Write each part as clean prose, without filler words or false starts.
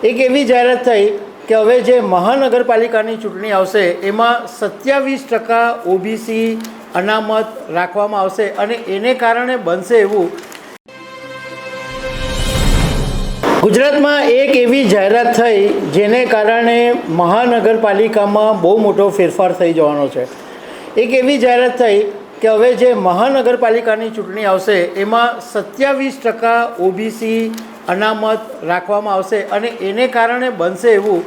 એક એવી જાહેરાત થઈ કે હવે જે મહાનગરપાલિકાની ચૂંટણી આવશે એમાં 27% ઓબીસી અનામત રાખવામાં આવશે અને એને કારણે બનશે એવું ગુજરાતમાં એક એવી જાહેરાત થઈ જેને કારણે મહાનગરપાલિકામાં બહુ મોટો ફેરફાર થઈ જવાનો છે। એક એવી જાહેરાત થઈ કે હવે જે મહાનગરપાલિકાની ચૂંટણી આવશે એમાં 27% ઓબીસી અનામત રાખવામાં આવશે અને એને કારણે બનશે એવું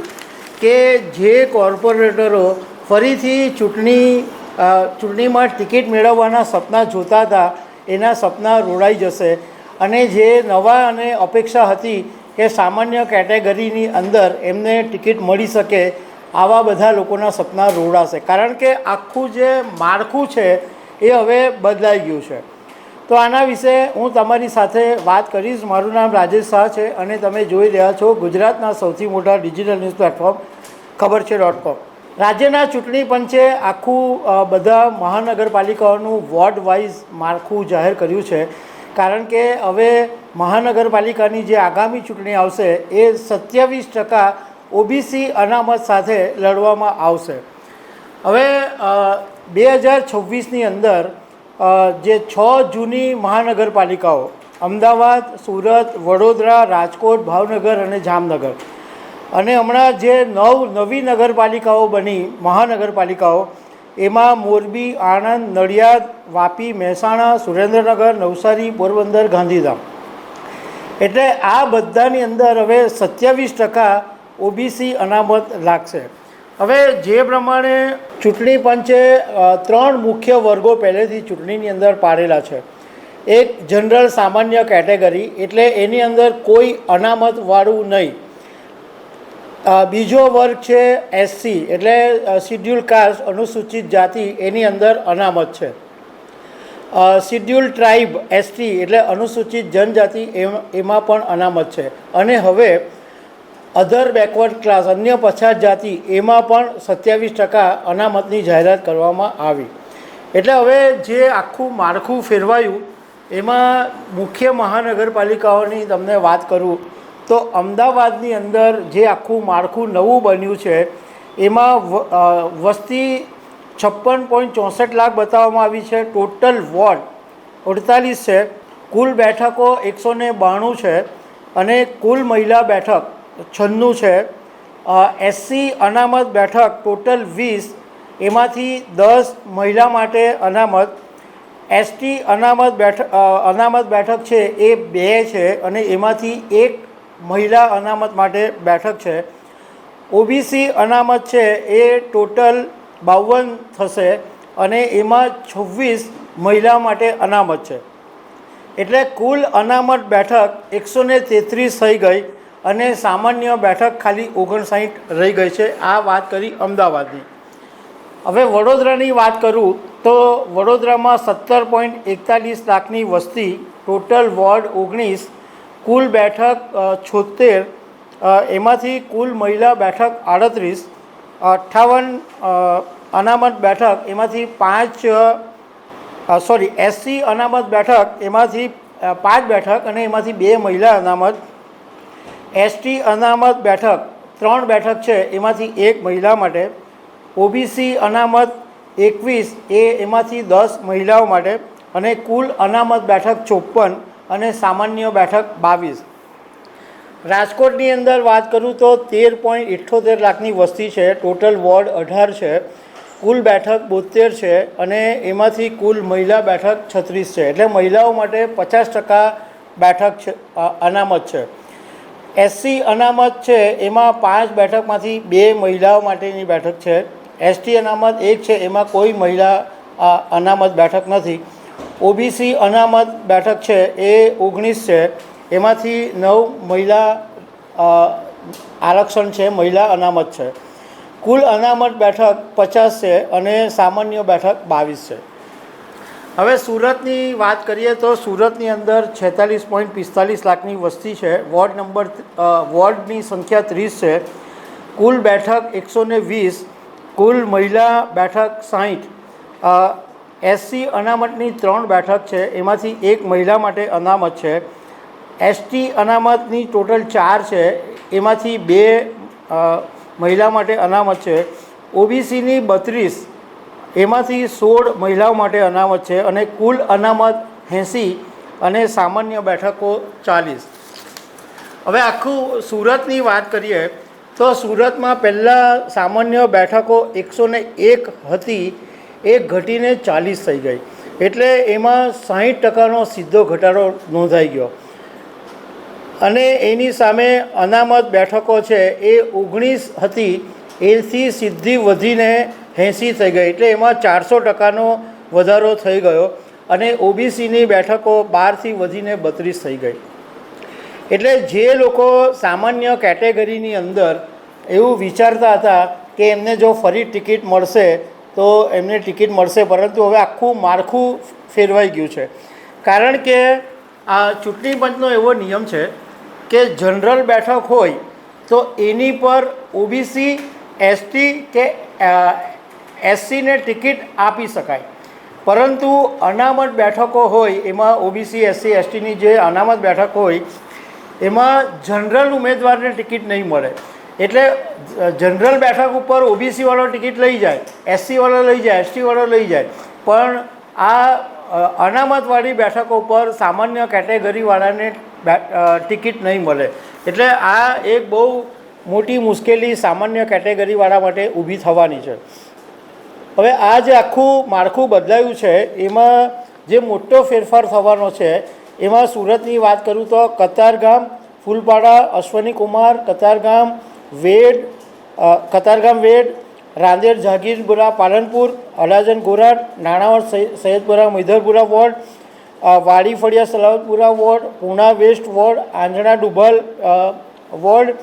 કે જે કોર્પોરેટરો ફરીથી ચૂંટણીમાં ટિકિટ મેળવવાના સપના જોતા હતા એના સપના રોડાઈ જશે અને જે નવા અને અપેક્ષા હતી કે સામાન્ય કેટેગરીની અંદર એમને ટિકિટ મળી શકે આવા બધા લોકોના સપના રોડાશે, કારણ કે આખું જે માળખું છે એ હવે બદલાઈ ગયું છે। તો આના વિશે હું તમારી સાથે વાત કરીશ। મારું નામ રાજેશ શાહ છે અને તમે જોઈ રહ્યા છો ગુજરાતના સૌથી મોટા ડિજિટલ ન્યૂઝ પ્લેટફોર્મ ખબરછે.com। રાજ્યના ચૂંટણી પંચે આખું બધા મહાનગરપાલિકાઓનું વોર્ડ વાઇઝ માળખું જાહેર કર્યું છે, કારણ કે હવે મહાનગરપાલિકાની જે આગામી ચૂંટણી આવશે એ 27% ઓબીસી અનામત સાથે લડવામાં આવશે। હવે 2026ની અંદર જે 6 જૂની મહાનગરપાલિકાઓ અમદાવાદ, સુરત, વડોદરા, રાજકોટ, ભાવનગર અને જામનગર અને હમણાં જે નવી નગરપાલિકાઓ બની મહાનગરપાલિકાઓ એમાં મોરબી, આણંદ, નડિયાદ, વાપી, મહેસાણા, સુરેન્દ્રનગર, નવસારી, પોરબંદર, ગાંધીધામ, એટલે આ બધાની અંદર હવે 27% ઓબીસી અનામત લાગશે। હવે જે પ્રમાણે ચૂંટણી પંચે 3 મુખ્ય વર્ગો પહેલેથી ચૂંટણીની અંદર પાડેલા છે। એક જનરલ સામાન્ય કેટેગરી, એટલે એની અંદર કોઈ અનામતવાળું નહીં। બીજો વર્ગ છે એસસી, એટલે શિડ્યુલ કાસ્ટ, અનુસૂચિત જાતિ, એની અંદર અનામત છે। શિડ્યુલ ટ્રાઇબ એસટી, એટલે અનુસૂચિત જનજાતિ, એમાં પણ અનામત છે। અને હવે અધર બેકવર્ડ ક્લાસ, અન્ય પછાત જાતિ, એમાં પણ 27% અનામતની જાહેરાત કરવામાં આવી। એટલે હવે જે આખું માળખું ફેરવાયું એમાં મુખ્ય મહાનગરપાલિકાઓની તમને વાત કરું તો અમદાવાદની અંદર જે આખું માળખું નવું બન્યું છે એમાં વસ્તી 56.64 લાખ બતાવવામાં આવી છે। ટોટલ વોર્ડ 48 છે, કુલ બેઠકો 192 છે અને કુલ મહિલા બેઠક 96 છે। એસસી અનામત બેઠક ટોટલ 20, એમાંથી 10 મહિલા માટે અનામત। એસટી અનામત બેઠક છે એ 2 છે અને એમાંથી 1 મહિલા અનામત માટે બેઠક છે। ઓબીસી અનામત છે એ ટોટલ 52 થશે અને એમાં 26 મહિલા માટે અનામત છે, એટલે કુલ અનામત બેઠક 133 થઈ ગઈ અને સામાન્ય બેઠક ખાલી 59 રહી ગઈ છે। આ વાત કરી અમદાવાદની। હવે વડોદરાની વાત કરું તો વડોદરામાં 17.41 લાખની વસ્તી, ટોટલ વોર્ડ 19, કુલ બેઠક 76, એમાંથી કુલ મહિલા બેઠક 38, 58 અનામત બેઠક, એમાંથી 5 એસસી અનામત બેઠક, એમાંથી 5 બેઠક અને એમાંથી 2 મહિલા અનામત। એસટી અનામત બેઠક 3 બેઠક છે, એમાંથી 1 મહિલા માટે। ઓબીસી અનામત 21, એમાંથી 10 મહિલાઓ માટે અને કુલ અનામત બેઠક 54 અને સામાન્ય બેઠક 22। રાજકોટની અંદર વાત કરું તો 13.78 લાખની વસ્તી છે, ટોટલ વોર્ડ 18 છે, કુલ બેઠક 72 છે અને એમાંથી કુલ મહિલા બેઠક 36 છે, એટલે મહિલાઓ માટે 50% બેઠક છે, અનામત છે। એસસી અનામત છે એમાં 5 બેઠકમાંથી 2 મહિલાઓ માટેની બેઠક છે। એસટી અનામત 1 છે, એમાં કોઈ મહિલા અનામત બેઠક નથી। ઓબીસી અનામત બેઠક છે એ 19 છે, એમાંથી 9 મહિલા આરક્ષણ છે, મહિલા અનામત છે। કુલ અનામત બેઠક 50 છે અને સામાન્ય બેઠક 22 છે। હવે સુરતની વાત કરીએ તો સુરતની અંદર 46.45 લાખની વસ્તી છે, વોર્ડની સંખ્યા 30 છે, કુલ બેઠક 120, કુલ મહિલા બેઠક 60। એસસી અનામતની 3 બેઠક છે, એમાંથી 1 મહિલા માટે અનામત છે। એસટી અનામતની ટોટલ 4 છે, એમાંથી 2 મહિલા માટે અનામત છે. ઓબીસીની 32 એમાંથી 16 મહિલાઓ માટે અનામત છે અને કુલ અનામત 80 અને સામાન્ય બેઠકો 40. હવે આખું સુરતની વાત કરીએ તો સુરતમાં પહેલાં સામાન્ય બેઠકો 101 હતી, એ ઘટીને 40 થઈ ગઈ, એટલે એમાં 60% સીધો ઘટાડો નોંધાઈ ગયો. અને એની સામે અનામત બેઠકો છે એ 19 હતી, એથી સીધી વધીને 80 થઈ ગઈ, એટલે એમાં 400%નો વધારો થઈ ગયો. અને ઓબીસીની બેઠકો 12થી વધીને 32 થઈ ગઈ. એટલે જે લોકો સામાન્ય કેટેગરીની અંદર એવું વિચારતા હતા કે એમને જો ફરી ટિકિટ મળશે તો એમને ટિકિટ મળશે, પરંતુ હવે આખું માળખું ફેરવાઈ ગયું છે. કારણ કે આ ચૂંટણી પંચનો એવો નિયમ છે કે જનરલ બેઠક હોય તો એની પર ઓબીસી, એસટી કે એસસીને ટિકિટ આપી શકાય, પરંતુ અનામત બેઠકો હોય એમાં ઓબીસી, એસસી, એસટીની જે અનામત બેઠક હોય એમાં જનરલ ઉમેદવારને ટિકિટ નહીં મળે. એટલે જનરલ બેઠક ઉપર ઓબીસીવાળો ટિકિટ લઈ જાય, એસસીવાળો લઈ જાય, એસટીવાળો લઈ જાય, પણ આ અનામતવાળી બેઠકો ઉપર સામાન્ય કેટેગરીવાળાને ટિકિટ નહીં મળે. એટલે આ એક બહુ મોટી મુશ્કેલી સામાન્ય કેટેગરીવાળા માટે ઊભી થવાની છે. હવે આ જે આખું માળખું બદલાયું છે એમાં જે મોટો ફેરફાર થવાનો છે એમાં સુરતની વાત કરું તો Katargam, Fulpada, Ashwani Kumar, Katargam Ved, Rander, Jahangirpura, Palanpur, Adajan, Gorat, Nanavad, Saiyedpura, Maidharpura ward, Wadi Faliya, Salabatpura ward, Puna west ward, Anjana Dumbhal ward,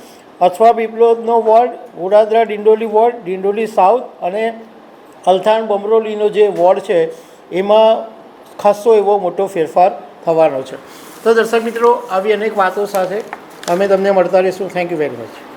Athwa પીપલોદનો ward, Vadodara Dindoli ward, Dindoli south અને અલથાણ બમરોલીનો જે વોર્ડ છે એમાં ખાસો એવો મોટો ફેરફાર થવાનો છે. તો દર્શક મિત્રો, આવી અનેક વાતો સાથે અમે તમને મળતા રહીશું. Thank you very much.